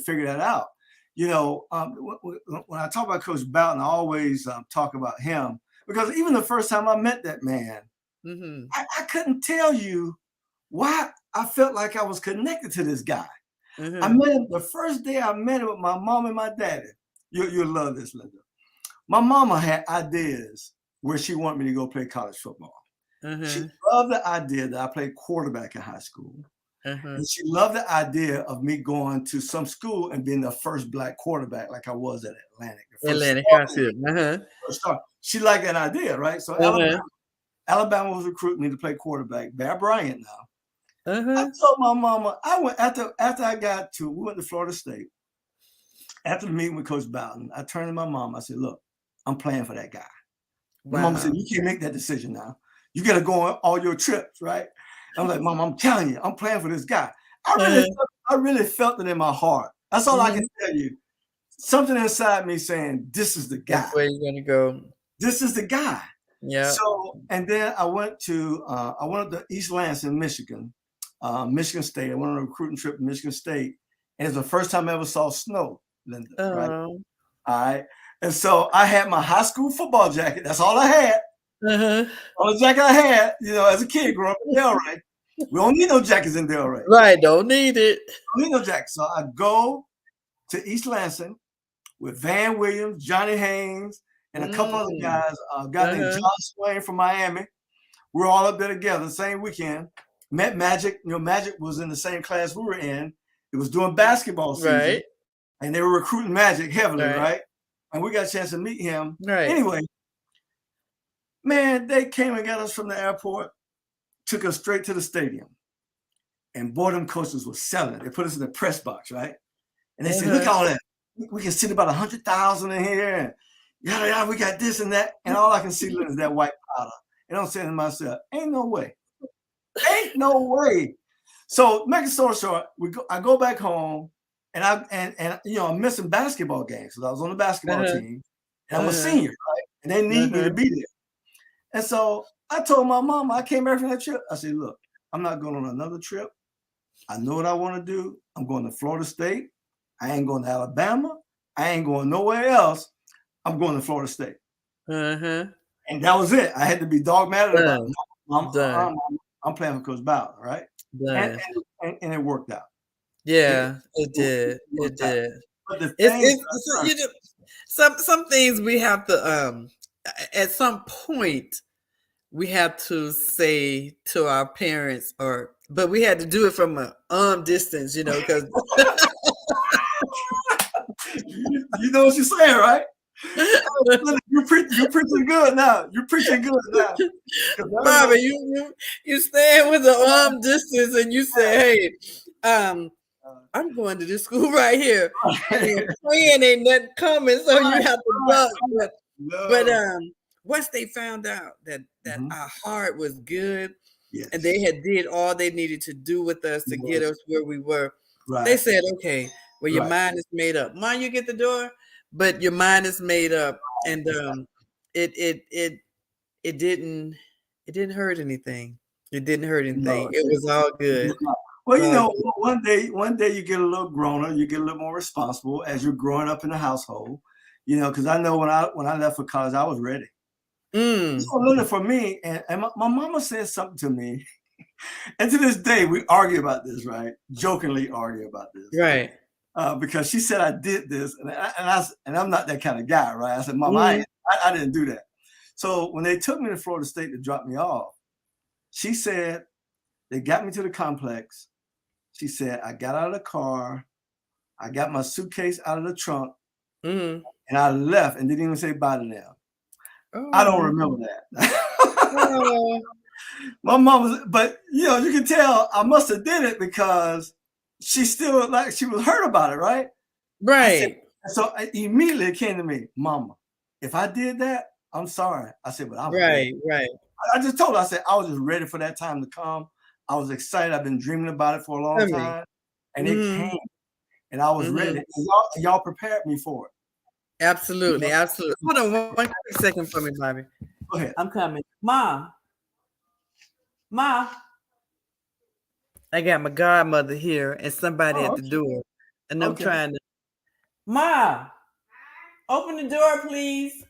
figure that out. When I talk about Coach Boughton, I always talk about him because even the first time I met that man, I couldn't tell you why I felt like I was connected to this guy. I met him the first day I met him with my mom and my daddy. You'll love this, Linda. My mama had ideas where she wanted me to go play college football. She loved the idea that I played quarterback in high school. And she loved the idea of me going to some school and being the first Black quarterback like I was at Atlantic. She liked that idea, right? So Alabama was recruiting me to play quarterback. Bryant now. I told my mama, I went after we went to Florida State. After the meeting with Coach Boughton, I turned to my mom. I said, look, I'm playing for that guy. My mama said, you can't make that decision now. You got to go on all your trips, right? I'm like, Mom, I'm telling you, I'm playing for this guy. I really felt it in my heart. That's all I can tell you. Something inside me saying, this is the guy. That's where you're going to go. This is the guy. Yeah. So, and then I went up to East Lansing, Michigan, Michigan State. I went on a recruiting trip to Michigan State. And it's the first time I ever saw snow, Linda, right? All right. And so I had my high school football jacket. That's all I had. Only jacket I had, as a kid growing up in Delray. We don't need no jackets in Delray. Right, don't need it. Don't need no jackets. So I go to East Lansing with Van Williams, Johnny Haynes, and a couple other guys. A guy named John Swain from Miami. We're all up there together the same weekend. Met Magic. Magic was in the same class we were in. It was during basketball season. Right. And they were recruiting Magic heavily, right? And we got a chance to meet him. Right. Anyway, man, they came and got us from the airport, took us straight to the stadium. And boy, them coaches were selling it. They put us in the press box, right? And they said, look at all that. We can sit about 100,000 in here. And yada, yada, we got this and that. And all I can see is that white powder. And I'm saying to myself, ain't no way. Ain't no way. So make a story short, I go back home and I'm missing basketball games because I was on the basketball team. And I'm a senior, right? And they need me to be there. And so I told my mom, I came back from that trip. I said, look, I'm not going on another trip. I know what I want to do. I'm going to Florida State. I ain't going to Alabama. I ain't going nowhere else. I'm going to Florida State. And that was it. I had to be dogmatic about it. I'm playing for Coach Boughton, right? And it worked out. Yeah, it did. It did. But the thing, some things we have to at some point we have to say to our parents, but we had to do it from an arm distance, because you know what you're saying, right? You're preaching good now. You're preaching good now. Bobby, you stand with the arm distance and you say, hey, I'm going to this school right here. And praying ain't nothing coming, so you have to duck. But once they found out that our heart was good, and they had did all they needed to do with us to get us where we were, they said, okay, well, your mind is made up. Mom, you get the door, but your mind is made up, and it didn't hurt anything. It didn't hurt anything. No, it was all good. Well, one day you get a little growner, you get a little more responsible as you're growing up in the household. Because I know when I left for college, I was ready. So for me, and my mama said something to me, and to this day we argue about this, right? Jokingly argue about this, right? Because she said I did this, and I'm not that kind of guy, right? I said, Mom, I didn't do that. So when they took me to Florida State to drop me off, she said they got me to the complex. She said I got out of the car, I got my suitcase out of the trunk, and I left and didn't even say bye to them. I don't remember that. My mom was, but you can tell I must have did it because she still she was hurt about it, right? Right. So immediately it came to me, Mama, if I did that, I'm sorry. I said, but I was ready. Right. I just told her, I said, I was just ready for that time to come. I was excited. I've been dreaming about it for a long time. And it came. And I was ready. And y'all prepared me for it. Absolutely. Absolutely. Hold on one quick second for me, Bobby. Go ahead. I'm coming. Ma. I got my godmother here and somebody at the door. And I'm trying to. Ma, open the door, please.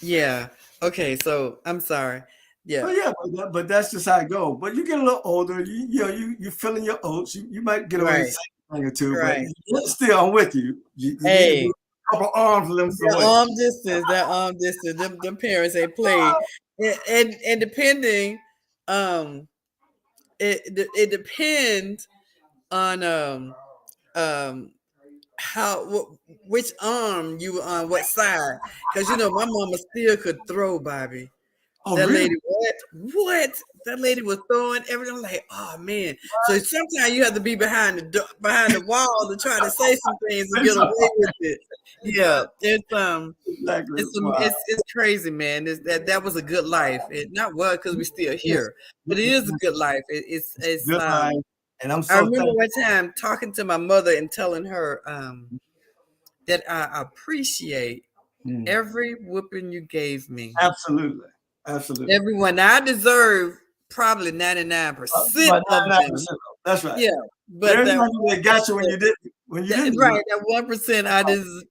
Yeah. Okay. So I'm sorry. Yeah. Yeah, but that's just how it goes. But you get a little older, you filling your oats. You might get away with a thing or two, but still, I'm with you. You need to do a couple arms lengths away. That arm distance. Them parents ain't play. And depending, it depends on which arm you were on, what side. Because my mama still could throw, Bobby. Oh, that really? lady, what? That lady was throwing everything. I'm like, oh man. So sometimes you have to be behind the wall to try to say some things and get away with it. Yeah, it's crazy, man. That was a good life. It not well because we're still here, but it is a good life. It's good life. And I'm so I remember one time talking to my mother and telling her that I appreciate every whooping you gave me. Absolutely. Everyone. I deserve probably 99% of them. That's right. Yeah, but they got you when you didn't. Right, that 1% I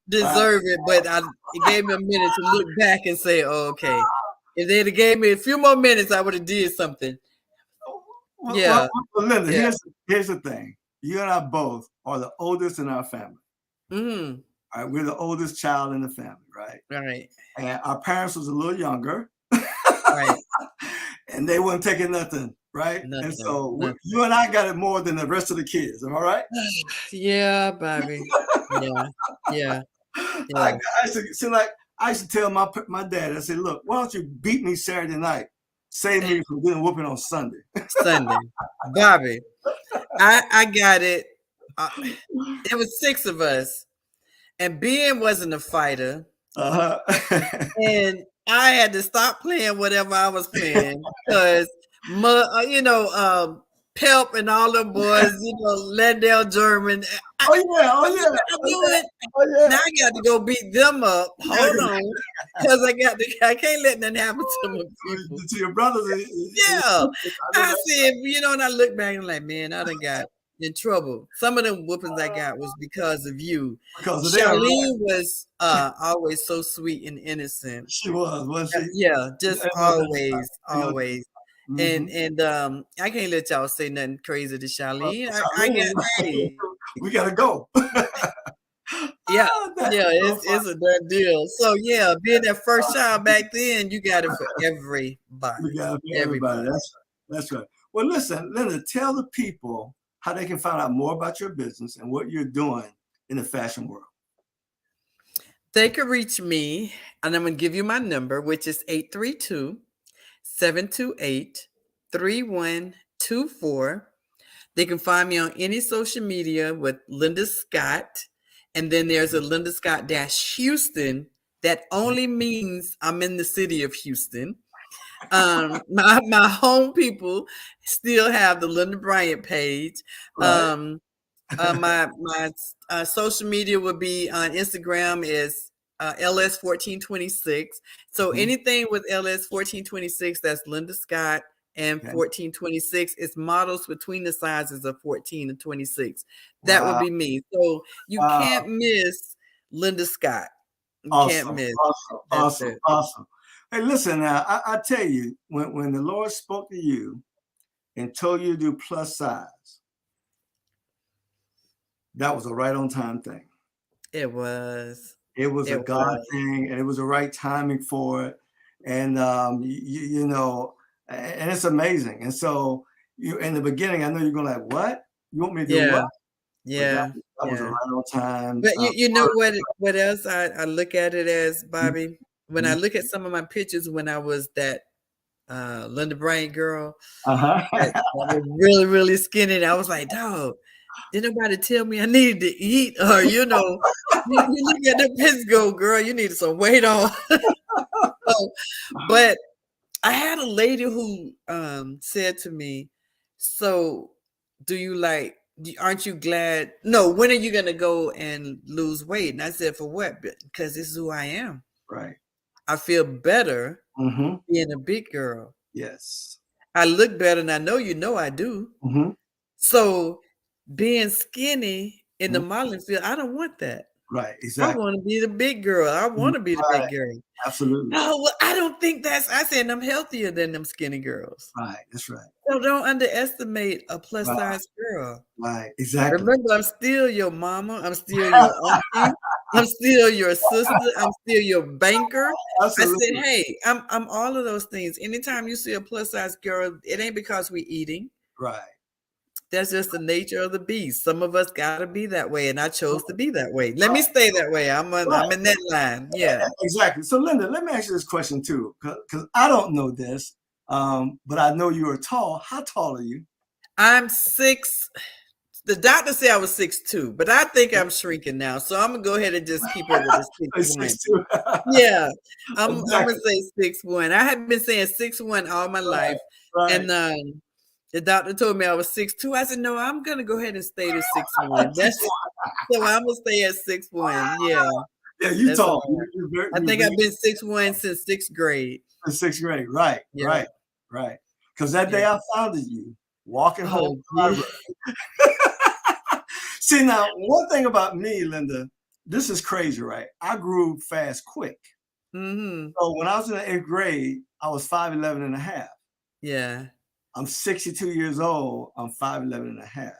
deserve it, but it gave me a minute to look back and say, oh, okay. If they'd have gave me a few more minutes, I would have did something. Well, Linda, here's the thing. You and I both are the oldest in our family. Mm-hmm. All right, we're the oldest child in the family, right? Right. And our parents was a little younger. Right. And they weren't taking nothing, right? Nothing, and so you and I got it more than the rest of the kids. Am I right? Yeah, Bobby. Yeah. I used to tell my dad, I said, look, why don't you beat me Saturday night? Save me from getting whooping on Sunday. Bobby, I got it. It was 6 of us. And Ben wasn't a fighter. And I had to stop playing whatever I was playing because, Pelp and all them boys, Landell German. Oh yeah. Now I got to go beat them up. Hold on, because I can't let nothing happen to my people. To your brothers. Yeah, I said, and I look back and I'm like, man, I done got in trouble. Some of them whoopings I got was because of you. Charlene was always so sweet and innocent. She was, wasn't she? Yeah, just always. And I can't let y'all say nothing crazy to Charlene. We gotta go. Yeah, it's a done deal. So yeah, being that first child back then, you got it for everybody. You got it for everybody. That's right. Well, listen, Linda, tell the people how they can find out more about your business and what you're doing in the fashion world. They can reach me, and I'm going to give you my number, which is 832-728-3124. They can find me on any social media with Linda Scott, and then there's a Linda Scott Houston. That only means I'm in the city of Houston. My home people still have the Linda Bryant page. Right. My social media would be on Instagram is LS1426. So anything with LS1426, that's Linda Scott, and 1426 is models between the sizes of 14 and 26. That would be me. So you can't miss Linda Scott. You can't miss. Awesome. Hey, listen now, I tell you, when the Lord spoke to you and told you to do plus size, that was a right on time thing. It was. It was a God thing, and it was the right timing for it. And and it's amazing. And so you in the beginning, I know you're going like, what? You want me to do what? Yeah. That was a right on time. But you know what else I look at it as, Bobby? When I look at some of my pictures when I was that Linda Bryant girl, I was really, really skinny. I was like, dog, didn't nobody tell me I needed to eat, or you look at the picture, go, girl, you needed some weight off. So, but I had a lady who said to me, "So, do you aren't you glad? No, when are you gonna go and lose weight?" And I said, "For what? Because this is who I am. Right. I feel better being a big girl. Yes. I look better, and I know I do. So, being skinny in the modeling field, I don't want that. Right. I Exactly. want to be the big girl. I want to be the big girl. Absolutely. No, well, I don't think I said I'm healthier than them skinny girls. Right. That's right. So don't underestimate a plus size girl. Right. Exactly. Remember, I'm still your mama. I'm still your auntie. I'm still your sister. I'm still your banker. Absolutely. I said, hey, I'm all of those things. Anytime you see a plus size girl, it ain't because we eating. Right. That's just the nature of the beast. Some of us gotta be that way, and I chose to be that way. Let me stay that way. I'm in that line. Yeah. Exactly. So, Linda, let me ask you this question too, because I don't know this, but I know you are tall. How tall are you? I'm 6. The doctor said I was 6'2", but I think I'm shrinking now, so I'm gonna go ahead and just keep it with the 6'1". Yeah, I'm gonna say 6'1". I have been saying 6'1" all my life, and the doctor told me I was 6'2". I said, no, I'm gonna go ahead and stay to 6'1". So I'm gonna stay at 6'1". Yeah. Yeah, you tall. I think I've been 6'1" since 6th grade. In 6th grade, right. Because that day I founded you walking home from the library. See, now, one thing about me, Linda, this is crazy, right? I grew fast quick. So when I was in the 8th grade, I was 5'11" and a half. Yeah. I'm 62 years old. I'm 5'11" and a half.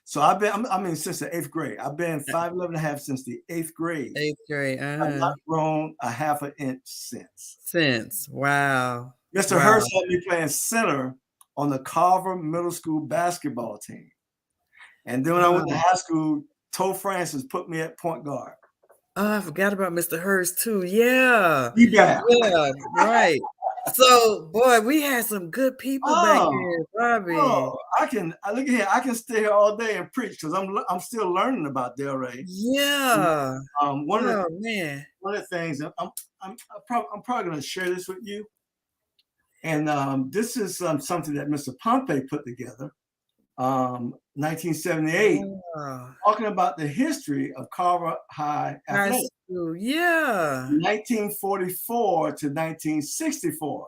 So I've been, since the 8th grade. I've been 5'11" and a half since the 8th grade. 8th grade. I've not grown a half an inch since. Wow. Mr. Hurst had me playing center on the Carver Middle School basketball team. And then when I went to high school, Toe Francis put me at point guard. Oh, I forgot about Mr. Hurst too. Yeah. Yeah, right. So, boy, we had some good people back then, Bobby. I look at here. I can stay here all day and preach because I'm still learning about Delray. Yeah. One of the things I'm probably going to share this with you. And this is something that Mr. Pompey put together, 1978, talking about the history of Carver High Athletics. Yeah. 1944 to 1964.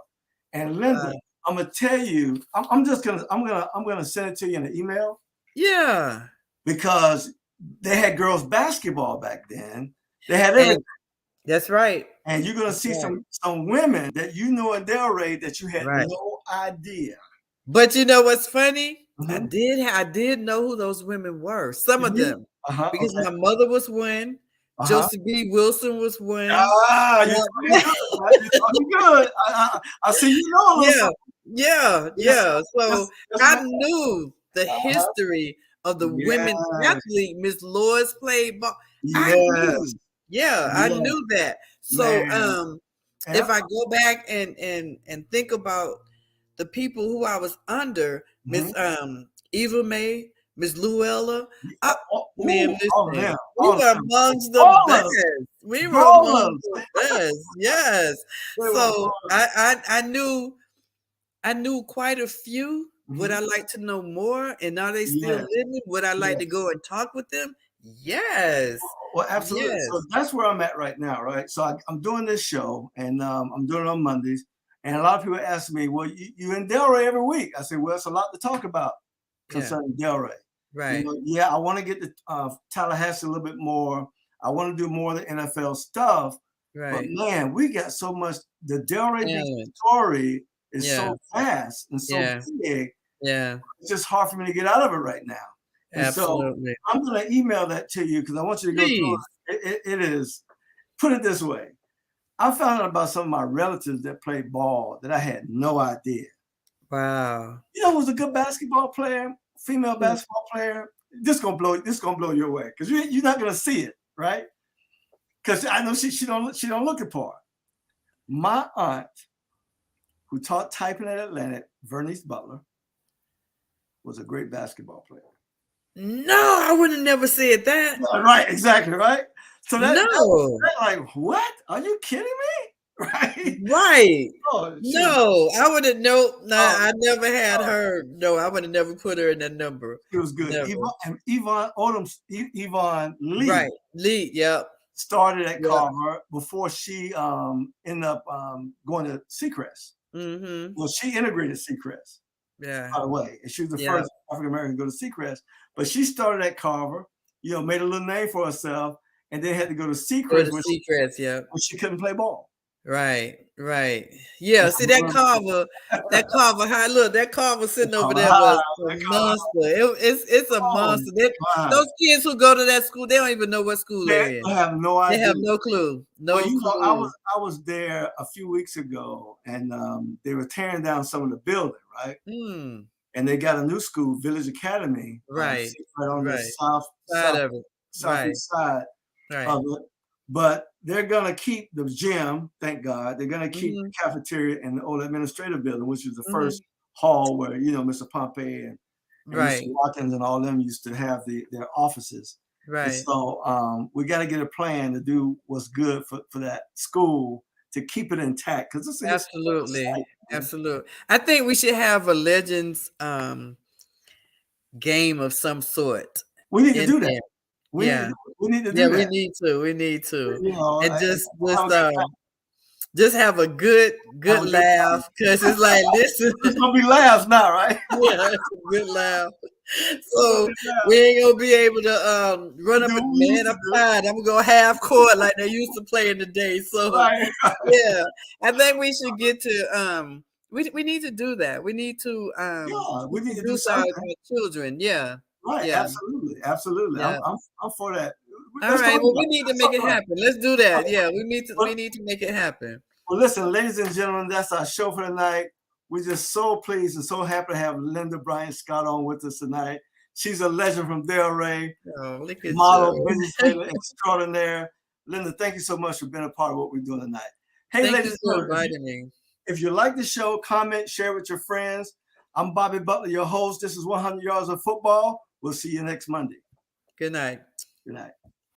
And Linda, I'm gonna tell you, I'm gonna send it to you in an email. Yeah. Because they had girls basketball back then. They had everything. That's right. And you're gonna see some women that you know in Delray that you had no idea. But you know what's funny? I did know who those women were. Some of them. Because my mother was one. Josie B. Wilson was one. You're talking good. I see you know a little Yeah. So I knew the history of the women's athlete. Miss Lois played ball. I knew that. So if I go back and think about the people who I was under, Miss Eva May, Miss Luella, we were amongst the best. We were among the best. Yes. So I knew quite a few. Would I like to know more? And are they still living? Would I like to go and talk with them? Yes. Well, absolutely. Yes. So that's where I'm at right now, right? So I'm doing this show, and I'm doing it on Mondays. And a lot of people ask me, well, you in Delray every week. I say, well, it's a lot to talk about concerning Delray. Right. I want to get to Tallahassee a little bit more. I want to do more of the NFL stuff. Right. But man, we got so much. The Delray story is so vast and so big. Yeah. It's just hard for me to get out of it right now. And absolutely. So I'm going to email that to you because I want you to go through it. It is, put it this way. I found out about some of my relatives that played ball that I had no idea. Wow. You know who was a good basketball player, female basketball player? This gonna blow you away because you're not gonna see it, right? Because I know she don't look the part. My aunt, who taught typing at Atlantic, Vernice Butler, was a great basketball player. No, I would have never said that. Yeah, right, exactly, right. So No. that like, what? Are you kidding me? Right? Right. Oh, she was, No, I would have no, oh, I never had oh, her. No, I would have never put her in that number. she was good. Never. Yvonne Odom, Yvonne Lee Right. Lee, yep. started at Yep. Carver before she ended up going to Seacrest. Mm-hmm. Well, she integrated Seacrest, Yeah. by the way, and she was the Yeah. first African American to go to Seacrest. But she started at Carver, made a little name for herself, and then had to go to Or Seacrest the secrets, yep. when she couldn't play ball. Right, right. Yeah, see that carver high. Look, that carver sitting over there was a monster. It's a Oh monster. my! Those kids who go to that school, they don't even know what school they're They in. have no They idea. have no clue. Well, No clue. I was there a few weeks ago, and they were tearing down some of the building, right? Mm, And they got a new school, Village Academy, right, right on the right. Side of it. Right, southeast side right. of it. But they're gonna keep the gym, thank God. They're gonna keep Mm-hmm, the cafeteria and the old administrative building, which was the mm-hmm. first hall where Mr. Pompey and Right, Mr. Watkins and all them used to have their offices. And right. so we got to get a plan to do what's good for that school to keep it intact because it's a historical Absolutely. site. Man. Absolutely. I think we should have a legends game of some sort We need to in do that. there. We Yeah. need to Yeah, do that. we need to. You know, And have a good time. just have a good Have a good laugh because it's like listen. It's gonna be laughs now, right? Yeah, it's a good laugh. So we ain't gonna be able to run up and man, I'm tired. I'm gonna go half court like they used to play in the day. So Right. yeah, I think we should get to we need to do that. We need to Yeah, we need to do introduce our something. children. Yeah. Right. Yeah. Absolutely. Yeah. I'm for that. All right. Well, we need to make it about it. happen. Let's do that. Yeah, we need to make it happen. Well, listen, ladies and gentlemen, that's our show for tonight. We're just so pleased and so happy to have Linda Bryant Scott on with us tonight. She's a legend from Delray, Oh, look at model, you. business leader extraordinaire. Linda, thank you so much for being a part of what we're doing tonight. Hey, Thank ladies you and for gentlemen, inviting me. if you like the show, comment, share with your friends. I'm Bobby Butler, your host. This is 100 Yards of Football. We'll see you next Monday. Good night. Good night.